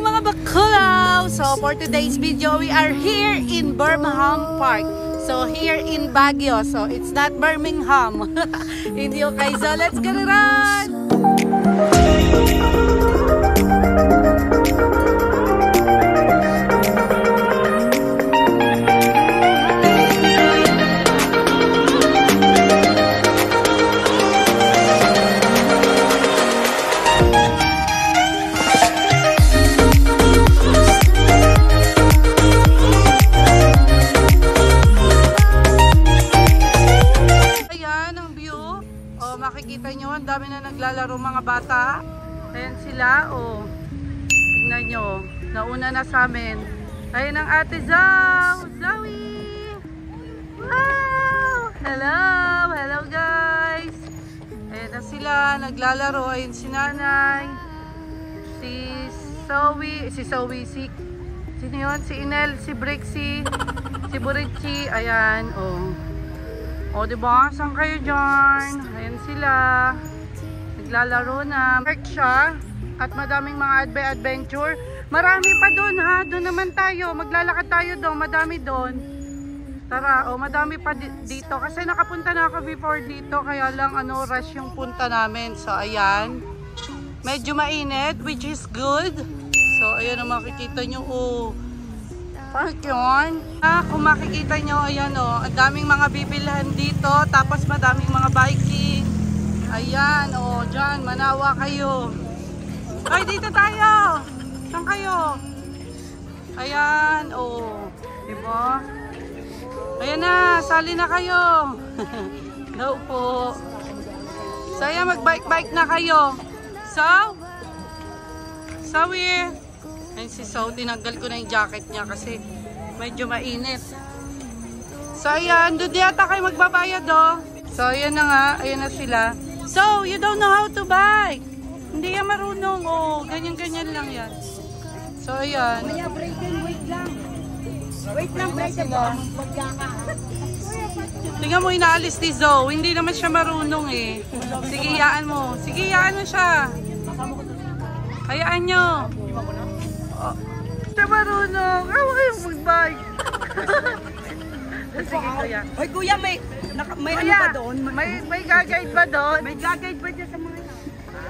mga bakulaw! So for today's video, we are here in Birmingham Park. So here in Baguio. So it's not Birmingham. Hindi okay. So let's get it on! Makikita nyo, ang dami na naglalaro mga bata. Ayan sila, oh. Tingnan nyo, nauna na sa amin. Ayan ang ate Zoe! Wow! Hello! Hello guys! Ayan na sila, naglalaro. Ayan si nanay. Sino yun? Si Inel, si Brixie, si Burichi. Ayan, oh. O, diba? Saan kayo dyan? Ayan sila. Naglalaro na. Park siya. At madaming mga adventure. Marami pa doon ha. Doon naman tayo. Maglalakad tayo doon. Madami doon. Tara. O, madami pa dito. Kasi nakapunta na ako before dito. Kaya lang rush yung punta namin. So, ayan. Medyo mainit. Which is good. So, ayan ang makikita nyo. Oh. Park yun. Kung makikita nyo, ayan o, ang daming mga bibilhan dito, tapos madaming mga biking. Ayan o, dyan, manawa kayo. Ay, dito tayo. Saan kayo? Ayan o, diba? Ayan na, sali na kayo. No po. So, ayan, mag-bike-bike na kayo. So we're ayun si So, tinanggal ko na yung jacket niya kasi medyo mainit. So, ayan. Doon yata kayo magbabayad, oh. So, ayan na nga. Ayan na sila. So, you don't know how to bike. Hindi yan marunong, oh. Ganyan-ganyan lang yan. So, ayan. Kuya, wait lang. Wait lang, Brayden. Tingnan mo, inaalis ni Zoe. Hindi naman siya marunong, eh. Sige, hiyaan mo. Sige, hiyaan mo siya. Hayaan nyo. Oh, siya marunong. Awa kayong mag-bike. Sige kuya. Hoy kuya, may kuya, ano ba doon? May gagayad ba doon? May gagayad ba dyan sa mga yan?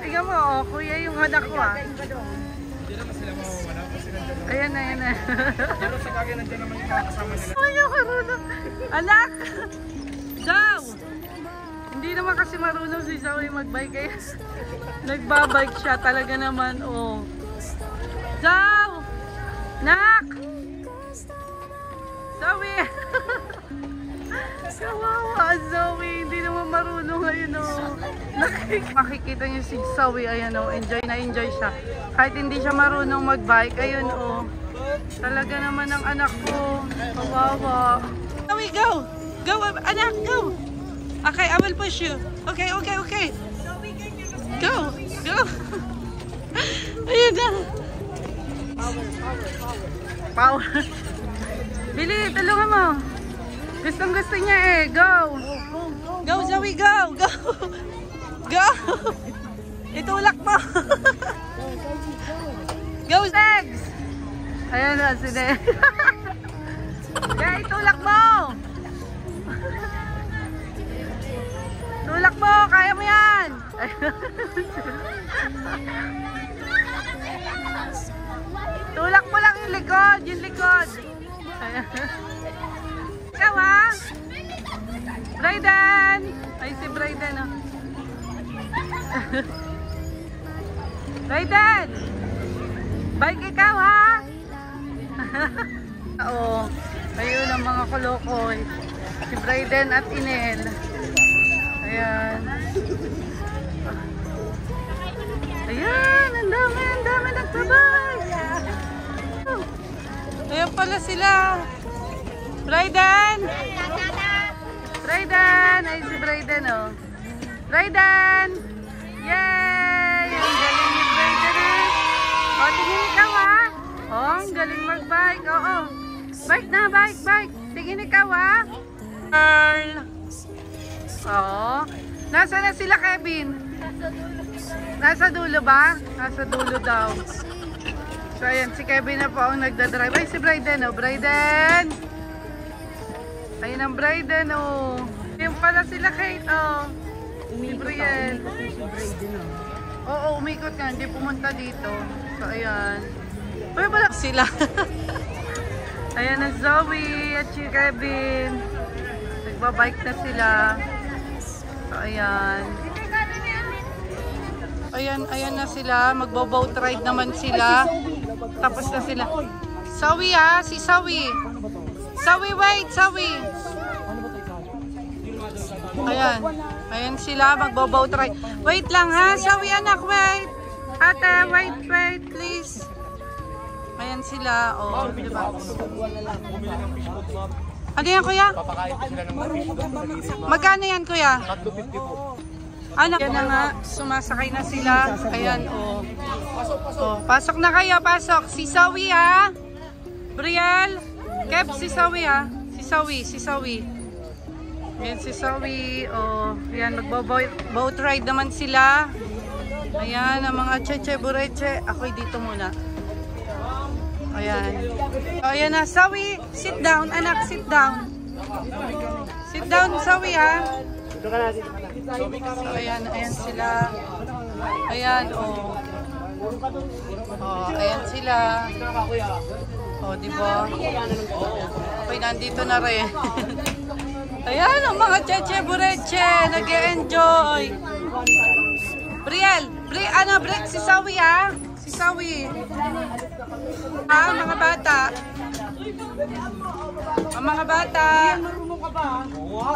Tingnan mo, oh, kuya yung anak ko ah. May gagayad ba doon? Hindi naman sila mawawala kasi nandiyan naman. Ayan na, ayan na. Pero sa bagay nandiyan naman yung kasama nila. Ay, yung marunong. Anak! Zoe! Hindi naman kasi marunong si Zoe mag-bike kaya nagbabike siya talaga naman, oh. Zoe! Nak! Zoe! Kawawa, Zoe. Hindi naman marunong ngayon, oh. Makikita niyo si Zoe, ayan, oh. Enjoy na enjoy siya. Kahit hindi siya marunong mag-bike, ayun, oh. Talaga naman ang anak ko. Kawawa. Zoe, go! Go, anak, go! Okay, I will push you. Okay. Go! Ayun na. Power. Bili, tulungan mo. Gustong-gusto niya eh. Go! Go, Zoe, go! Go! Itulak mo. Go, legs! Ayan na, sine. Kaya itulak mo. Tulak mo, kaya mo yan. Tulak mo lang yung likod. Ikaw ha? Brayden! Ay si Brayden oh. Brayden! Bike ikaw ha? Oo. Ayun ang mga kolokoy. Si Brayden at Inel. Ayan. Ayan, ang dami nagsabay. Ayan pala sila. Brayden! Ay si Brayden oh. Brayden! Yay! Ang galing ni Brayden eh. O, tingin ikaw ha. O, ang galing mag-bike. Oo. Bike na, bike. Tingin ikaw ha. Girl! Oo. Nasaan na sila, Kevin? Nasa dulo ba? Nasa dulo daw. So, ayan, si Kevin na po ang nagdadrive. Ay, si Bryden, oh. Bryden! Ayun ang Bryden, oh. Yung pala sila, Kate, oh. Si Brielle. Oo, umikot nga. Hindi pumunta dito. So, ayan. Uy, wala sila. Ayan na Zoe at si Kevin. Nagbabike na sila. So, ayan. Ayan na sila. Magbo-boat ride naman sila. Tapos na sila. Zoe, ah. Si Zoe. Zoe, wait. Zoe. Ayan. Ayan sila. Magbo-boat ride. Wait lang, ha. Zoe, anak, wait. Ate, wait, please. Ayan sila. Oh, diba? Ano yan, kuya? Magkano yan, kuya? 350 po. Anak, yan na nga. Sumasakay na sila. Ayan, oh. Oh, pasok na kayo, pasok. Si Zoe, ha? Brielle. Kev, si Zoe, ha? Si Zoe. Ayan si Zoe. Oh, ayan, magbo-boat ride naman sila. Ayan, ang mga cheche bureche. Ako'y dito muna. Ayan. So, ayan na. Zoe, sit down. Anak, sit down. Sit down, Zoe, ha? Dito ka na, dito ka na. So, ayan sila. Ayan, oh. Oh, ayan sila. Oh, diba? Okay, nandito na rin. Ayan, ang mga cheche bureche. Nag-e-enjoy. Brielle, break si Zoe, ha? Si Zoe. Ah, mga bata. Ang mga bata. Marunong ka ba? Oo,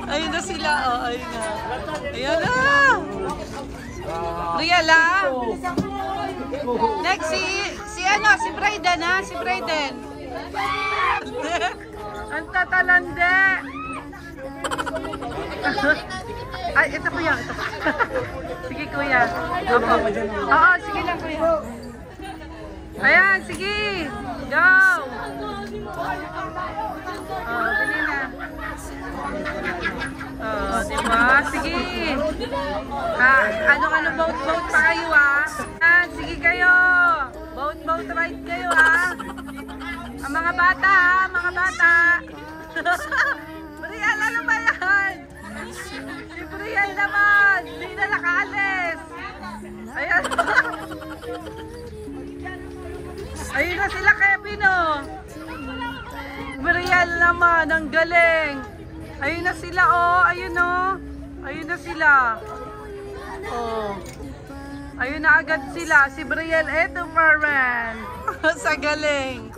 ayun na sila, oh. Ayun na. Ayan na. Brielle, ha? Next, si Bryden, ha? Si Bryden. Ang tatalande. Ay, ito kuya. Ito. Sige kuya. Opo. Oo, sige lang kuya. Ayan, sige. Go. Oh, dali na. Oh, diba? Sige. Ano, boat pa kayo, ha? Sige kayo. Boat ride kayo, ha? Ang mga bata, ha? Mga bata. Brielle, ano ba yan? Si Brielle naman. Hindi na nakaalis. Ayan. Ayun na sila, Kevin, oh. Brielle naman. Ang galing. Ayun na sila, oh. Ayun, oh. Ayun na sila. Oh. Ayun na agad sila. Si Brielle, eto pa rin. Sa galing.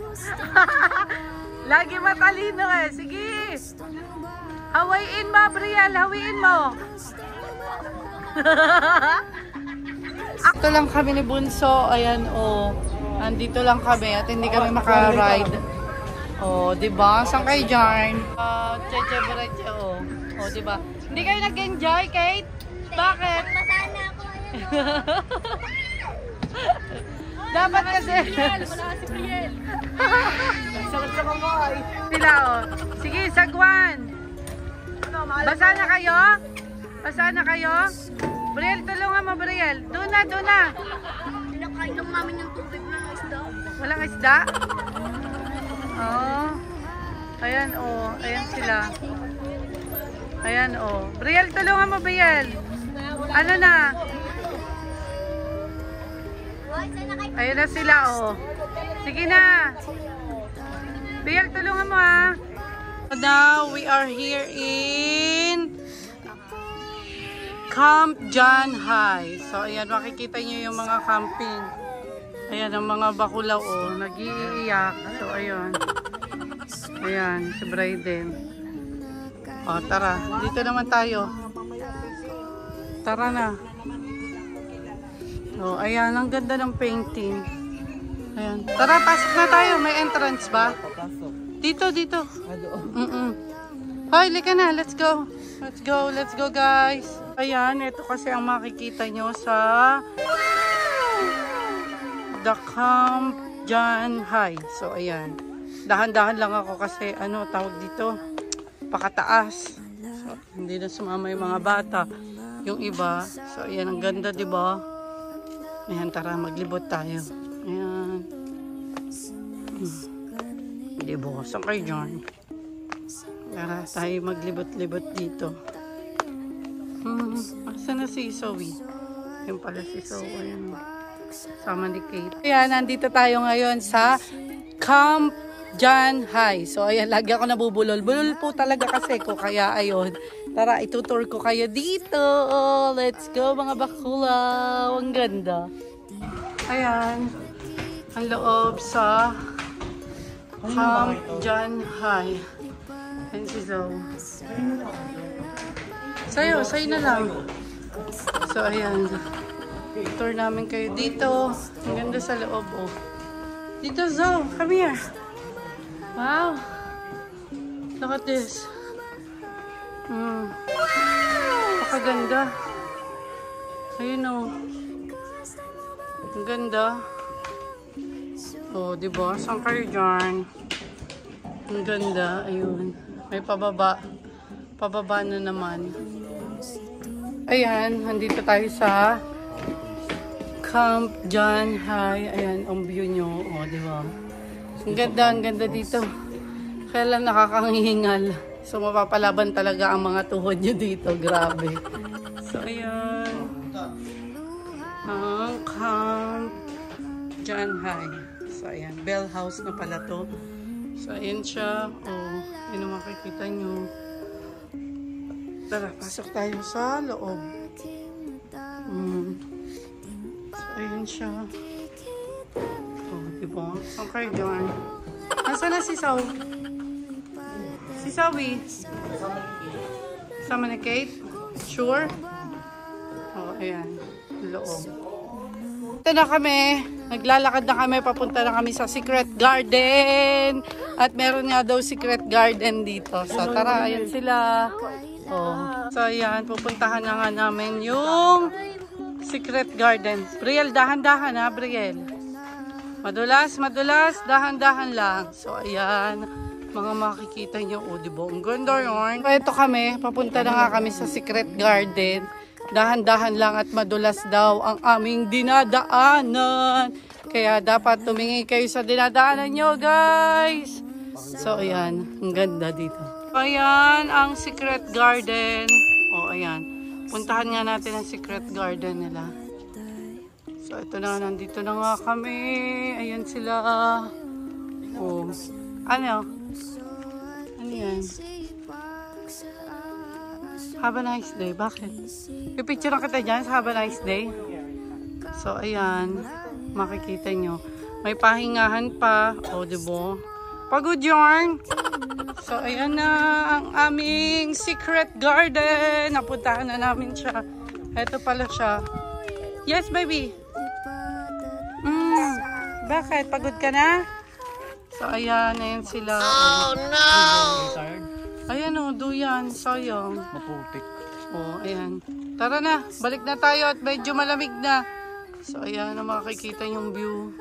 Lagi matalino, eh. Sige. Hawain mo, Brielle. Hawain mo. Ito lang kami ni Bunso. Ayan, oh. Andito lang kami at hindi kami maka-ride. Oh, diba? Saan kayo dyan? Cheche Bureche, oh. Oh, diba? Hindi kayo nag-enjoy, Kate? Bakit? Masana ako. Dapat kasi. Wala si Brielle. Sarap sa kamay. Sila, oh. Sige, sagwan. Basa na kayo? Basa na kayo? Brielle, tulungan mo, Brielle. Doon na. Pinakain lang namin yung tubig ng isda. Walang isda? Oh. Ayan, oh. Ayan sila. Ayan, oh. Brielle, tulungan mo, Brielle. Ano na? Ayan na sila, oh. Sige na. Brielle, tulungan mo, ha. Now, we are here in Camp John High. So, ayan, makikita nyo yung mga camping. Ayan, ang mga bakulaw, oh. Nag-iiyak. So, ayan. Ayan, si Bryden. O, tara. Dito naman tayo. Tara na. O, ayan. Ang ganda ng painting. Ayan. Tara, pasok na tayo. May entrance ba? Dito. Hoy, lika na. Let's go. Let's go, guys. Ayan, ito kasi ang makikita nyo sa The Camp John High. So, ayan. Dahan-dahan lang ako kasi, tawag dito, pakataas. So, hindi na sumama yung mga bata. Yung iba. So, ayan, ang ganda, diba? Ayan, tara, maglibot tayo. Ayan. Libot. Saan kayo dyan? Tara, tayo maglibot-libot dito. Asa na si Zoe? Yung pala si Zoe. Ayan. Sama ni Kate. Ayan, nandito tayo ngayon sa Camp John High. So, ayan, lagi ako nabubulol. Bulol po talaga kasi ko. Kaya, ayun. Tara, itutour ko kayo dito. Let's go, mga bakulaw. Ang ganda. Ayan. Ang loob sa Camp John High. Ayan si Zoe. Sa'yo na lang. So, ayan. Tour namin kayo dito. Ang ganda sa loob, oh. Dito, Zoe. Come here. Wow. Look at this. Napakaganda. Ayun, oh. Ang ganda. Oh, diba? Saan kayo dyan? Ang ganda. Ayun. May pababa. Pababa na naman. Ayan. Nandito tayo sa Camp John High. Ayan. Ang view nyo. Oh, diba? Ang ganda. Ang ganda dito. Kaya lang nakakahingal. So, mapapalaban talaga ang mga tuhod nyo dito. Grabe. So, ayan. Ang Camp John High. So, ayan. Bell house na pala to. So, ayan siya. Oh, yun ang makikita nyo. Tara, pasok tayo sa loob. So, ayan siya. Oh, diba? Saan kayo dyan? Nasaan na si Zoe? Si Zoe? Sama ni Kate? Sure? Oh, ayan. Loob. Ito na kami. Naglalakad na kami. Papunta na kami sa Secret Garden. At meron nga daw Secret Garden dito. So, tara. Ayan sila. Oh. So, ayan. Pupuntahan na nga namin yung Secret Garden. Brielle, dahan-dahan ha, Brielle. Madulas, madulas. Dahan-dahan lang. So, ayan. Mga makikita nyo. O, diba? Ang ganda yun. Ito kami. Papunta na nga kami sa Secret Garden. Dahan-dahan lang at madulas daw ang aming dinadaanan. Kaya dapat tumingin kayo sa dinadaanan nyo, guys. So, ayan. Ang ganda dito. Ayan ang Secret Garden. O, ayan. Puntahan nga natin ang Secret Garden nila. So, ito na. Nandito na nga kami. Ayan sila. O. Ano? Ano yan? Have a nice day. Bakit? Pipicture na kita dyan sa Have a nice day. So, ayan. Makikita nyo. May pahingahan pa. O, diba? Pagod yarn. So, ayan na ang aming Secret Garden. Napuntahan na namin siya. Ito pala siya. Yes, baby. Bakit? Pagod ka na? So, ayan. Ayan sila. Oh, no! Ayan o, duyan. Sayang. Maputik. O, ayan. Tara na. Balik na tayo at medyo malamig na. So, ayan. Makikita yung view.